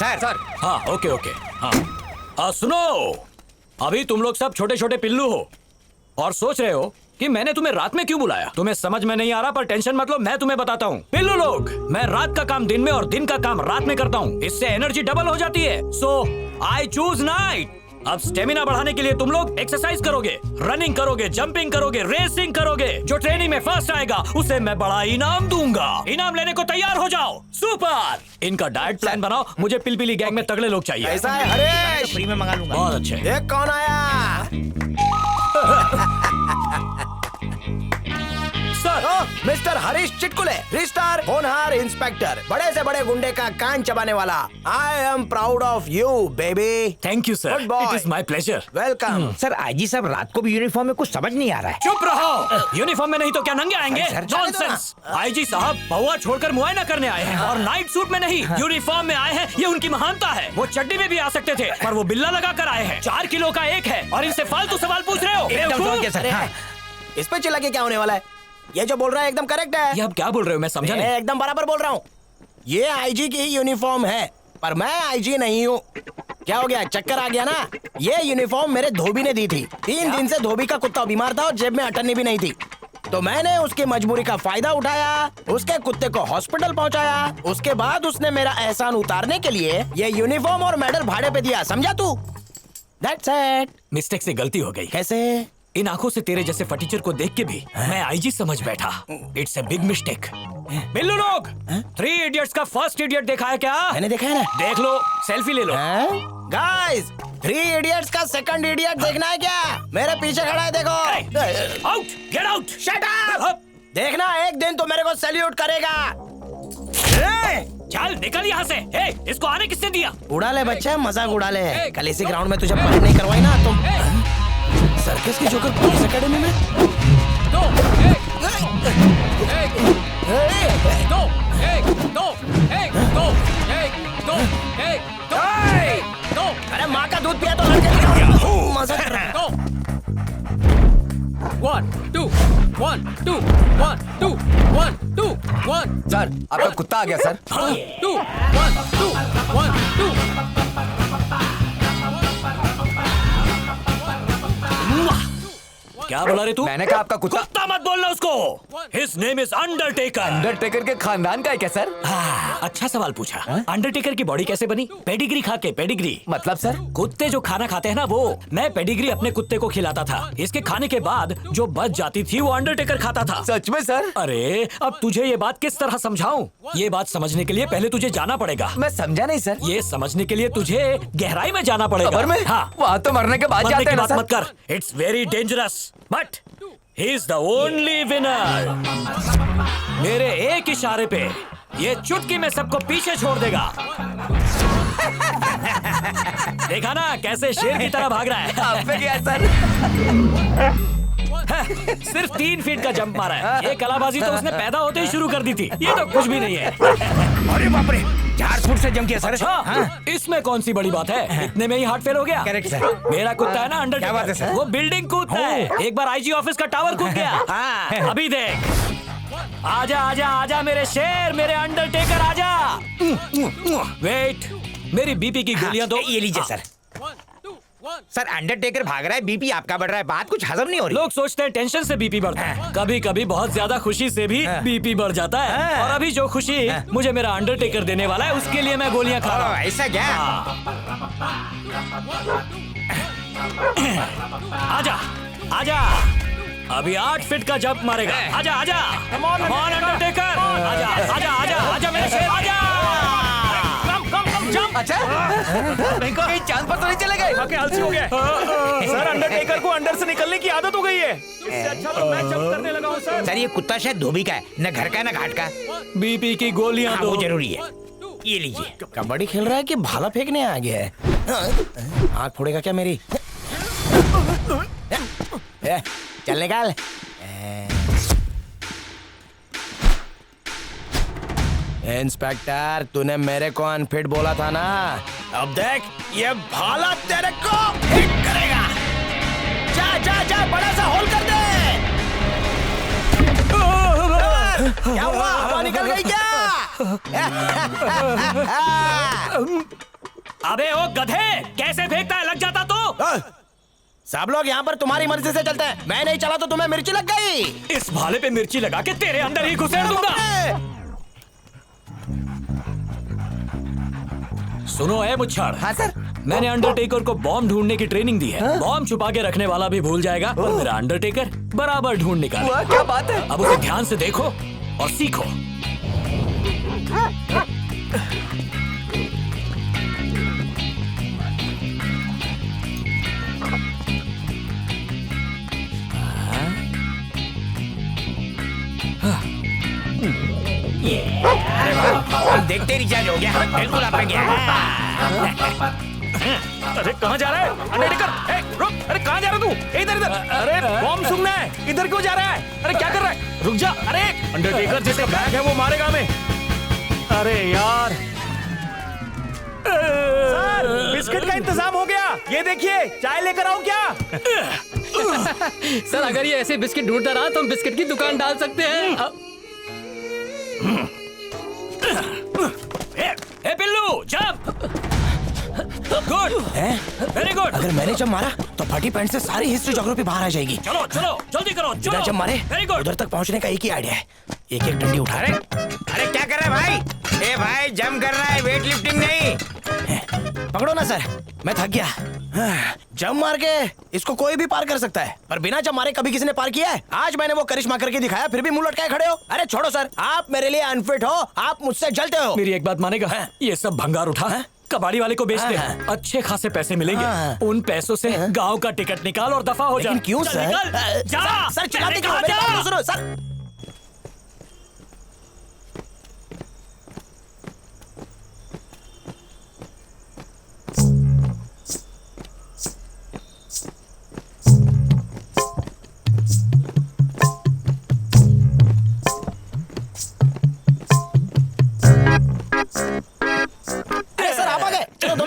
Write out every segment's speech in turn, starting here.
Sir. हाँ okay okay. हाँ सुनो, अभी तुम लोग सब छोटे छोटे पिल्लू हो और सोच रहे हो कि मैंने तुम्हें रात में क्यों बुलाया। तुम्हें समझ में नहीं आ रहा, पर टेंशन मत लो, मैं तुम्हें बताता हूँ। पिल्लू लोग, मैं रात का काम दिन में और दिन का काम रात में करता हूँ, इससे एनर्जी डबल हो जाती है। सो आई चूज नाइट। अब स्टेमिना बढ़ाने के लिए तुम लोग एक्सरसाइज करोगे, रनिंग करोगे, जंपिंग करोगे, रेसिंग करोगे। जो ट्रेनिंग में फर्स्ट आएगा उसे मैं बड़ा इनाम दूंगा। इनाम लेने को तैयार हो जाओ। सुपर। इनका डाइट प्लान बनाओ, मुझे पिलपिली गैंग में तगड़े लोग चाहिए। ऐसा है हरेश, फ्री में मंगा लूंगा। बहुत अच्छे। देख कौन आया। सर, मिस्टर हरीश चिटकुले, रिस्टार होनहार इंस्पेक्टर, बड़े से बड़े गुंडे का कान चबाने वाला। I am proud of you baby. Thank you sir, it is my pleasure. Welcome. Sir IG साहब रात को भी यूनिफॉर्म में कुछ समझ नहीं आ रहा है। चुप रहो, यूनिफॉर्म में नहीं तो क्या नंगे आएंगे? नॉनसेंस। आईजी साहब पौवा छोड़कर मुआयना करने आए हैं और नाइट सूट में नहीं, यूनिफॉर्म में आए हैं। ये उनकी महानता है। वो चड्डी में भी आ सकते थे, पर वो बिल्ला लगा कर आए हैं। 4 किलो का एक है और इनसे फालतू सवाल पूछ रहे हो। एकदम समझ गया सर। हाँ। इस पे चिल्ला के क्या होने वाला है? ये जो बोल रहा है एकदम करेक्ट है। ये आप क्या बोल रहे हो, मैं समझा नहीं। एकदम बराबर बोल रहा हूँ। ये आईजी की यूनिफॉर्म है, पर मैं आईजी नहीं हूँ। क्या हो गया, चक्कर आ गया ना? ये यूनिफॉर्म मेरे धोबी ने दी थी। 3 दिन से धोबी का कुत्ता बीमार था और जेब में अटन्नी भी नहीं थी, तो मैंने उसकी मजबूरी का फायदा उठाया, उसके कुत्ते को हॉस्पिटल पहुंचाया। उसके बाद उसने मेरा एहसान उतारने के लिए ये यूनिफॉर्म और मेडल भाड़े पे दिया, समझा तू? That's it। मिस्टेक से गलती हो गई। कैसे? इन आंखों से तेरे जैसे फटीचर को देख के भी मैं आईजी समझ बैठा। It's a big mistake. Billu लोग, 3 इडियट्स का फर्स्ट इडियट देखा है क्या? मैंने देखा है ना। देख लो, सेल्फी ले लो। गाइस, 3 इडियट्स का सेकंड इडियट देखना है क्या? मेरे पीछे खड़ा है, देखो। Out, get out, shut up. देखना, एक दिन तो मेरे को सैल्यूट करेगा। चल निकल यहाँ से। इसको आने किसने दिया? उड़ा ले बच्चा, मजाक उड़ा ले। कल इसी ग्राउंड में तुझे परेड नहीं करवाई ना तुम। सर्कस की जोकर पुलिस एकेडमी में। अरे माँ का दूध पिया तो लड़के मजा कर रहा है। 1 2 1 2 1 2 1 2 1। सर आपका कुत्ता आ गया सर। 2 1 2 1 2। क्या बोला रे तू? मैंने कहा आपका कुत्ता मत बोलना उसको। His name is Undertaker. Undertaker के खानदान का है क्या सर? अच्छा सवाल पूछा। अंडरटेकर की बॉडी कैसे बनी? पेडिग्री खा के। पेडिग्री मतलब सर? कुत्ते जो खाना खाते हैं ना, वो मैं पेडिग्री अपने कुत्ते को खिलाता था। इसके खाने के बाद जो बच जाती थी वो अंडरटेकर खाता था। सच में सर? अरे अब तुझे ये बात किस तरह समझाऊं? ये बात समझने के लिए पहले तुझे जाना पड़ेगा। मैं समझा नहीं सर। ये समझने के लिए तुझे गहराई में जाना पड़ेगा। खबर में? हाँ। वहाँ तो मरने के बाद जाते हैं ना सर? मत कर। It's very dangerous, but he is the only winner. मेरे एक इशारे पे ये चुटकी में सबको पीछे छोड़ देगा। देखा ना कैसे शेर की तरह भाग रहा है। आप पे क्या सर? सिर्फ 3 फीट का जंप मारा है। ये कलाबाजी तो उसने पैदा होते ही शुरू कर दी थी। ये तो कुछ भी नहीं है। अरे बाप रे, 4 फुट से जंप किया सर। अच्छा, इसमें कौन सी बड़ी बात है? इतने में ही हार्ट फेल हो गया। Correct sir. मेरा कुत्ता है ना क्या बात है अंडरटेकर, सर? वो बिल्डिंग कूदता है। एक बार आईजी ऑफिस का टावर कूद गया। अभी देख। आजा आजा आजा मेरे शेर, मेरे अंडरटेकर आजा। वेट, मेरी बीपी की गोलियां दो। ये लीजिए सर। सर अंडरटेकर भाग रहा है, बीपी आपका बढ़ रहा है, बात कुछ हजम नहीं हो रही। लोग सोचते हैं टेंशन से बीपी बढ़ता है, कभी कभी बहुत ज्यादा खुशी से भी बीपी बढ़ जाता है। और अभी जो खुशी मुझे मेरा अंडरटेकर देने वाला है, उसके लिए मैं गोलियां खा रहा हूं। ऐसा क्या? आजा आजा, अभी 8 फीट का जंप मारेगा। आजा आजा, कम ऑन अंडरटेकर। आजा आजा आजा आजा मेरे शेर, आजा। अच्छा कहीं चांद पर तो नहीं चले गए? आके आलसी हो गया सर। अंडरटेकर को अंडर से निकलने की आदत हो गई है। इससे अच्छा तो मैं जंप करने लगा हूं सर। सर ये कुत्ता शायद धोबी का है, न घर का है न घाट का। बीपी की गोलियां हाँ, दो। वो जरूरी है। ये लीजिए। कबड्डी खेल रहा है कि भाला फेंकने आ गया है? आँख फोड़ेगा क्या मेरी? चल निकाल। इंस्पेक्टर, तूने मेरे को अनफिट बोला था ना, अब देख ये भाला तेरे को हिट करेगा। जा जा जा, बड़ा सा होल कर दे। क्या हुआ, हवा निकल गई क्या? अबे ओ गधे, कैसे फेंकता है, लग जाता तो। सब लोग यहाँ पर तुम्हारी मर्जी से चलते हैं, मैं नहीं चला तो तुम्हें मिर्ची लग गई। इस भाले पे मिर्ची लगा के तेरे अंदर ही घुसेड़ दूंगा। सुनो ए मुच्छड़। हाँ सर। मैंने अंडरटेकर को बॉम्ब ढूंढने की ट्रेनिंग दी है। बॉम्ब छुपा के रखने वाला भी भूल जाएगा और मेरा अंडरटेकर बराबर ढूंढ निकालेगा। वाह क्या बात है। अब उसे ध्यान से देखो और सीखो। देखते रिचार्ज हो गया, बिल्कुल आप पे गया। अरे कहाँ जा रहा है अंडरटेकर? ए, रुक, अरे कहाँ जा रहा तू? इधर इधर। अरे बॉम्ब सूंघना है, इधर क्यों जा रहा है? अरे क्या कर रहा है? रुक जा। अरे अंडरटेकर जिसका बैग है वो मारेगा हमें। अरे यार सर, बिस्किट का इंतजाम हो गया, ये देखिए, चाय लेकर आऊं क्या? सर अगर ये ऐसे बिस्किट ढूंढता रहा तो हम बिस्किट की दुकान डाल सकते हैं। ए पिल्लू, जंप। Good, very good. अगर मैंने जब मारा तो फटी पैंट से सारी हिस्ट्री ज्योग्राफी बाहर आ जाएगी। चलो चलो जल्दी करो, बिना चलो। जब मारे वेरी गुड। उधर तक पहुंचने का एक ही आइडिया है, एक एक डंडी उठा। अरे अरे क्या कर रहा है भाई? ए भाई जंप कर रहा है, वेट लिफ्टिंग नहीं। पकड़ो ना सर, मैं थक गया। जंप मार के इसको कोई भी पार कर सकता है, पर बिना जंप मारे कभी किसी ने पार किया है? आज मैंने वो करिश्मा करके दिखाया, फिर भी मुंह लटकाए खड़े हो। अरे छोड़ो सर, आप मेरे लिए अनफिट हो, आप मुझसे जलते हो। मेरी एक बात मानेगा? ये सब भंगार उठा कबाड़ी वाले को बेच दे, अच्छे खासे पैसे मिलेंगे। उन पैसों से गांव का टिकट निकाल और दफा हो जा। लेकिन क्यों चल सर? निकल, जा। सर चिल्लाते क्यों? जा। मेरी बात तो सुनो सर।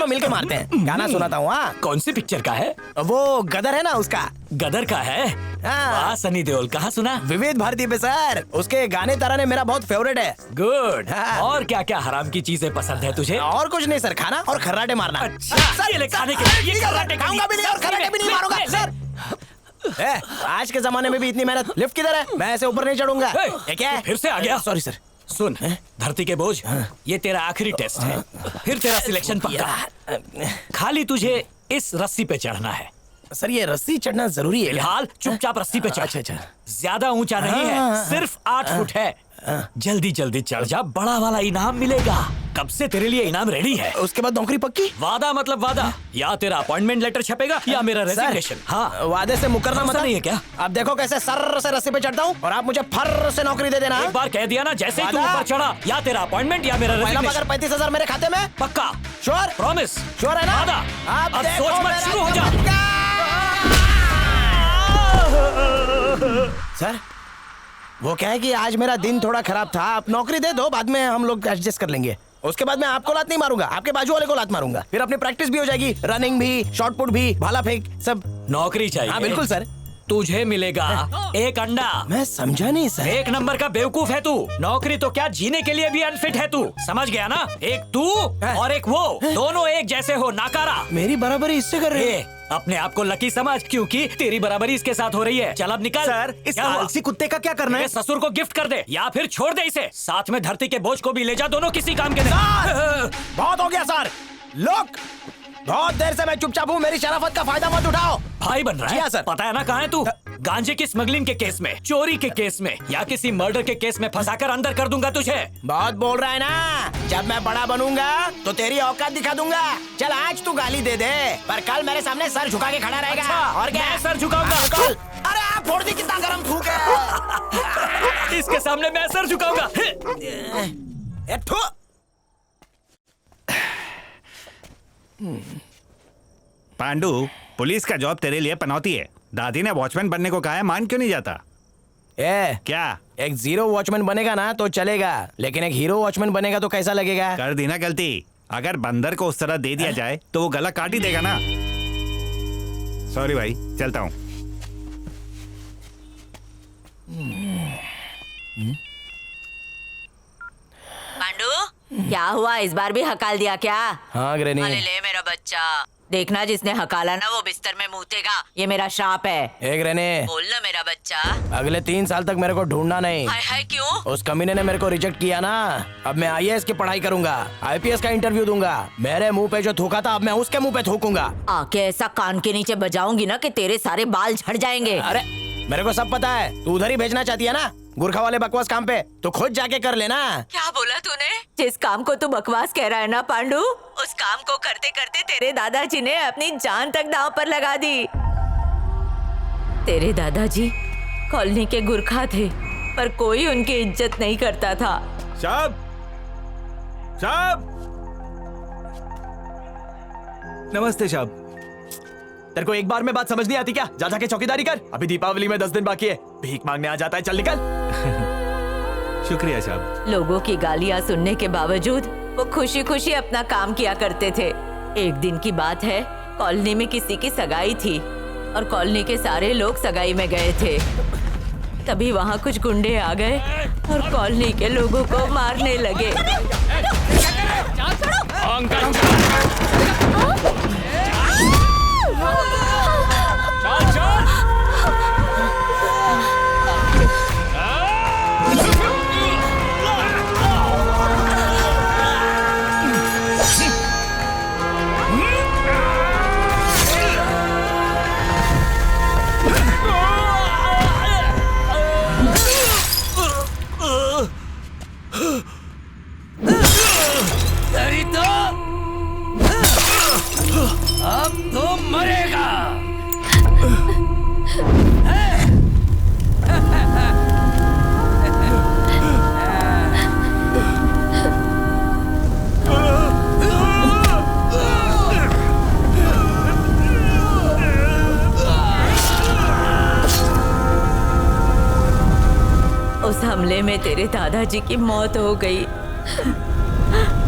मिलके मारते हैं। गाना सुनाता हूँ। हाँ, कौन सी पिक्चर का है? वो गदर है ना, उसका। गदर का है? हाँ। वाह, सनी देओल। कहाँ सुना? विविध भारती पे सर, उसके गाने तराने मेरा बहुत फेवरेट है। गुड। हाँ। और क्या क्या हराम की चीजें पसंद है तुझे? और कुछ नहीं सर, खाना और खर्राटे मारना। अच्छा, ये ले खाने के लिए, ये खर्राटे के खाऊंगा भी नहीं और खर्राटे भी नहीं मारूंगा सर। आज के जमाने में भी इतनी मेहनत। लिफ्ट किधर है? मैं ऐसे ऊपर नहीं चढ़ूंगा। ये क्या है? फिर से आ गया? Sorry sir. सुन, धरती के बोझ, ये तेरा आखिरी टेस्ट है, फिर तेरा सिलेक्शन पक्का। खाली तुझे इस रस्सी पे चढ़ना है। सर ये रस्सी चढ़ना जरूरी है? फिलहाल चुपचाप रस्सी पे चढ़। अच्छा। ज्यादा ऊंचा नहीं है, सिर्फ 8 फुट है। जल्दी जल्दी चढ़ जा, बड़ा वाला इनाम मिलेगा। कब से तेरे लिए इनाम रेडी है। उसके बाद नौकरी पक्की? वादा मतलब वादा, या तेरा अपॉइंटमेंट लेटर छपेगा या मेरा रेजिग्नेशन। हाँ, वादे से मुकरना भरोसा मतलब नहीं है क्या? अब देखो कैसे सर से रस्सी पे चढ़ता हूँ और आप मुझे फर से नौकरी दे देना। एक बार कह दिया ना, जैसे ही तू वादा? ऊपर चढ़ा, या तेरा अपॉइंटमेंट या मेरा पहला रेजिग्नेशन। मगर 35,000 मेरे खाते में पक्का? श्योर? प्रॉमिस? श्योर है ना? वादा? आप अब देखो सोच मत, मेरा शुरू हो जा। सर वो क्या है कि आज मेरा दिन थोड़ा खराब था, आप नौकरी दे दो, बाद में हम लोग एडजस्ट कर लेंगे। उसके बाद मैं आपको लात नहीं मारूंगा, आपके बाजू वाले को लात मारूंगा। फिर अपनी प्रैक्टिस भी हो जाएगी, रनिंग भी, शॉट पुट भी, भाला फेंक सब। नौकरी चाहिए? हाँ बिल्कुल सर। तुझे मिलेगा एक अंडा। मैं समझा नहीं सर। एक नंबर का बेवकूफ है तू। नौकरी तो क्या, जीने के लिए भी अनफिट है तू। समझ गया ना? एक तू और एक वो, दोनों एक जैसे हो, नाकारा। मेरी बराबरी इससे कर रहे हैं? अपने आप को लकी समझ, क्योंकि तेरी बराबरी इसके साथ हो रही है। चल अब निकल। सर, इस क्या हुआ? आलसी कुत्ते का क्या करना है? मेरे ससुर को गिफ्ट कर दे या फिर छोड़ दे इसे। साथ में धरती के बोझ को भी ले जा, दोनों किसी काम के नहीं। सर, बहुत हो गया सर। लोग बहुत देर से मैं चुपचाप हूँ, मेरी शराफत का फायदा मत उठाओ। भाई बन रहा जी है? हाँ, सर। पता है ना कहाँ है तू? गांजे की स्मगलिंग के केस में, चोरी के केस में, या किसी मर्डर के केस में फंसाकर अंदर कर दूंगा तुझे। बहुत बोल रहा है ना, जब मैं बड़ा बनूंगा तो तेरी औकात दिखा दूंगा। चल आज तू गाली दे दे, पर कल मेरे सामने सर झुका के खड़ा रहेगा। अच्छा, और क्या? मैं सर झुकाऊंगा। हाँ, कल। अरे आप फोड़ दी, कितना गरम थूक है। इसके सामने मैं सर झुकाऊंगा। ए, थू। पांडु, पुलिस का जॉब तेरे लिए पनौती है। दादी ने वॉचमैन बनने को कहा है, मान क्यों नहीं जाता? ए, क्या एक जीरो वॉचमैन बनेगा ना तो चलेगा, लेकिन एक हीरो वॉचमैन बनेगा तो कैसा लगेगा? कर दी ना गलती। अगर बंदर को उस तरह दे दिया जाए तो वो गला काट ही देगा ना। सॉरी भाई, चलता हूँ। पांडु, क्या हुआ? इस बार भी हकाल दिया क्या? हाँ ग्रैनी। अरे ले मेरे बच्चा। देखना जिसने हकाला ना वो बिस्तर में मूतेगा। ये मेरा श्राप है। एक रहने, बोल ना मेरा बच्चा। अगले 3 साल तक मेरे को ढूंढना नहीं। हाय हाय क्यों? उस कमीने ने मेरे को रिजेक्ट किया ना, अब मैं IAS की पढ़ाई करूंगा, IPS का इंटरव्यू दूंगा। मेरे मुंह पे जो थूका था अब मैं उसके मुंह पे थूकूंगा। आके ऐसा कान के नीचे बजाऊंगी ना कि तेरे सारे बाल झड़ जाएंगे। अरे मेरे को सब पता है, तू उधर ही भेजना चाहती है ना गुरखा वाले बकवास काम पे, तो खुद जाके कर लेना। क्या बोला तूने? जिस काम को तू बकवास कह रहा है ना पांडू, उस काम को करते करते तेरे दादाजी ने अपनी जान तक दांव पर लगा दी। तेरे दादाजी कॉलोनी के गुरखा थे, पर कोई उनकी इज्जत नहीं करता था। साहब, साहब, नमस्ते साहब। तेरे को एक बार में बात समझ नहीं आती क्या? जा जाके चौकीदारी कर। अभी दीपावली में 10 दिन बाकी है। भीख मांगने आ जाता है, चल निकल। शुक्रिया साहब। लोगों की गालियां सुनने के बावजूद वो खुशी खुशी अपना काम किया करते थे। एक दिन की बात है, कॉलोनी में किसी की सगाई थी और कॉलोनी के सारे लोग सगाई में गए थे। तभी वहाँ कुछ गुंडे आ गए और कॉलोनी के लोगों को मारने लगे। अब तो मरेगा। उस हमले में तेरे दादाजी की मौत हो गई।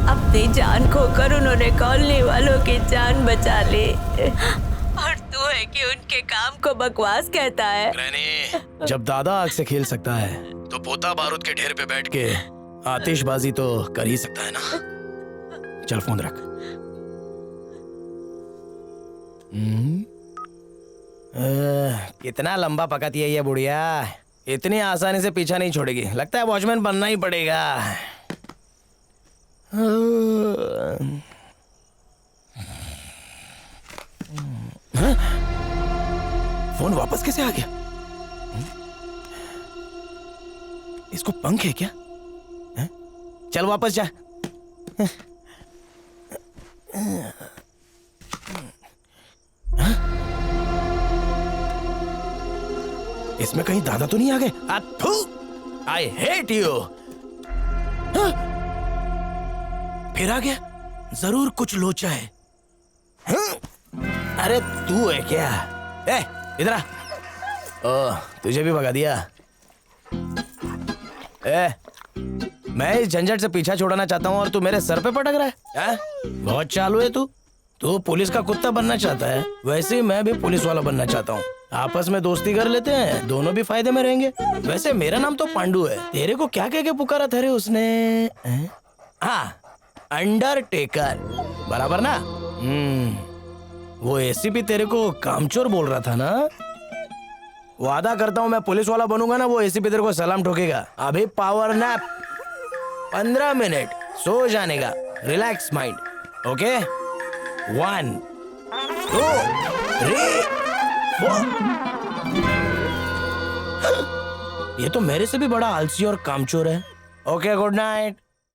अपनी जान खोकर उन्होंने कॉलोनी वालों की जान बचा ली। और तू है कि उनके काम को बकवास कहता है। रहने, जब दादा आग से खेल सकता है तो पोता बारूद के ढेर पे बैठ के आतिशबाजी तो कर ही सकता है ना। चल फोन रख। कितना लंबा पकाती है ये बुढ़िया, इतनी आसानी से पीछा नहीं छोड़ेगी। लगता है वॉचमैन बनना ही पड़ेगा। फोन वापस कैसे आ गया? इसको पंख है क्या? चल वापस जा। इसमें कहीं दादा तो नहीं आ गए? I hate you. फिर आ गया, जरूर कुछ लोचा है। अरे तू है क्या? इधर आ। ओह, तुझे भी भगा दिया। मैं इस झंझट से पीछा छोड़ना चाहता हूँ और तू मेरे सर पे पटक रहा है? बहुत चालू है तू। तू पुलिस का कुत्ता बनना चाहता है, वैसे ही मैं भी पुलिस वाला बनना चाहता हूँ। आपस में दोस्ती कर लेते हैं, दोनों भी फायदे में रहेंगे। वैसे मेरा नाम तो पांडू है। तेरे को क्या कह के पुकारा था रे उसने? हाँ, अंडरटेकर, बराबर ना? वो ACP तेरे को कामचोर बोल रहा था ना? वादा करता हूँ मैं पुलिस वाला बनूंगा ना, वो ACP तेरे को सलाम ठोकेगा। अभी पावर नैप 15 मिनट सो जाने का। Relax mind, okay? 1 2 3 4। ये तो मेरे से भी बड़ा आलसी और कामचोर है। Okay, good night.